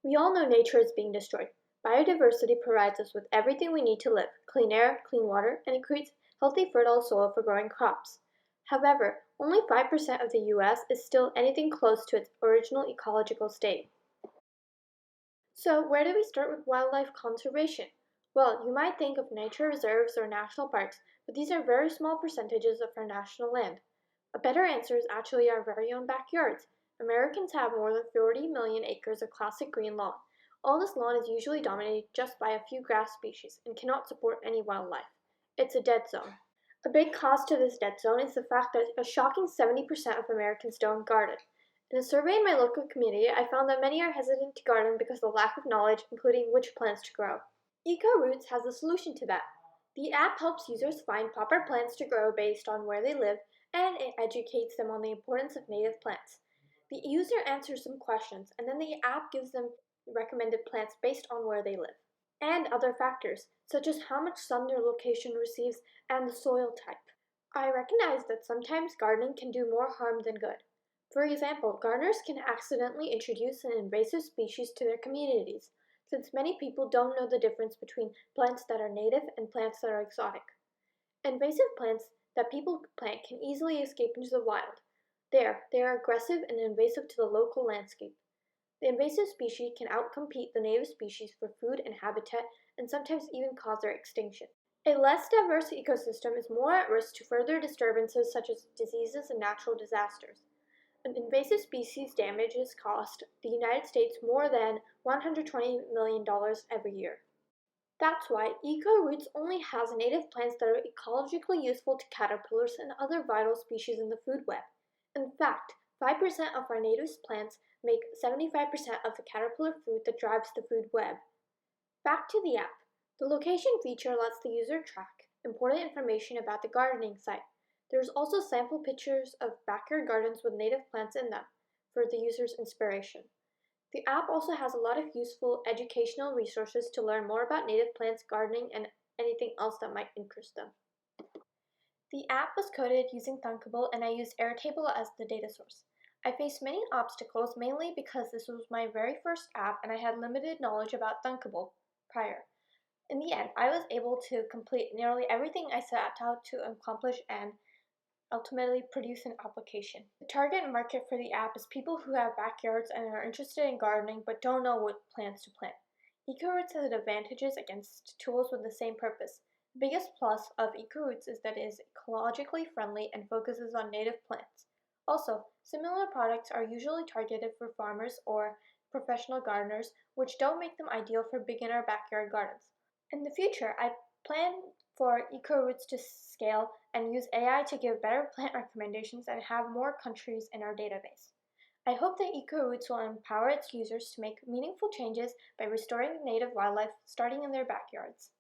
We all know nature is being destroyed. Biodiversity provides us with everything we need to live: clean air, clean water, and it creates healthy, fertile soil for growing crops. However, only 5% of the US is still anything close to its original ecological state. So, where do we start with wildlife conservation? Well, you might think of nature reserves or national parks, but these are very small percentages of our national land. A better answer is actually our very own backyards. Americans have more than 40 million acres of classic green lawn. All this lawn is usually dominated just by a few grass species and cannot support any wildlife. It's a dead zone. A big cost to this dead zone is the fact that a shocking 70% of Americans don't garden. In a survey in my local community, I found that many are hesitant to garden because of the lack of knowledge, including which plants to grow. EcoRoots has a solution to that. The app helps users find proper plants to grow based on where they live, and it educates them on the importance of native plants. The user answers some questions, and then the app gives them recommended plants based on where they live, and other factors, such as how much sun their location receives and the soil type. I recognize that sometimes gardening can do more harm than good. For example, gardeners can accidentally introduce an invasive species to their communities, since many people don't know the difference between plants that are native and plants that are exotic. Invasive plants that people plant can easily escape into the wild. There, they are aggressive and invasive to the local landscape. The invasive species can outcompete the native species for food and habitat and sometimes even cause their extinction. A less diverse ecosystem is more at risk to further disturbances such as diseases and natural disasters. An invasive species damages cost the United States more than $120 million every year. That's why EcoRoots only has native plants that are ecologically useful to caterpillars and other vital species in the food web. In fact, 5% of our native plants make 75% of the caterpillar food that drives the food web. Back to the app. The location feature lets the user track important information about the gardening site. There's also sample pictures of backyard gardens with native plants in them for the user's inspiration. The app also has a lot of useful educational resources to learn more about native plants, gardening, and anything else that might interest them. The app was coded using Thunkable, and I used Airtable as the data source. I faced many obstacles, mainly because this was my very first app and I had limited knowledge about Thunkable prior. In the end, I was able to complete nearly everything I set out to accomplish and ultimately produce an application. The target market for the app is people who have backyards and are interested in gardening but don't know what plants to plant. EcoRoots has advantages against tools with the same purpose. The biggest plus of EcoRoots is that it is ecologically friendly and focuses on native plants. Also, similar products are usually targeted for farmers or professional gardeners, which don't make them ideal for beginner backyard gardens. In the future, I plan for EcoRoots to scale and use AI to give better plant recommendations and have more countries in our database. I hope that EcoRoots will empower its users to make meaningful changes by restoring native wildlife starting in their backyards.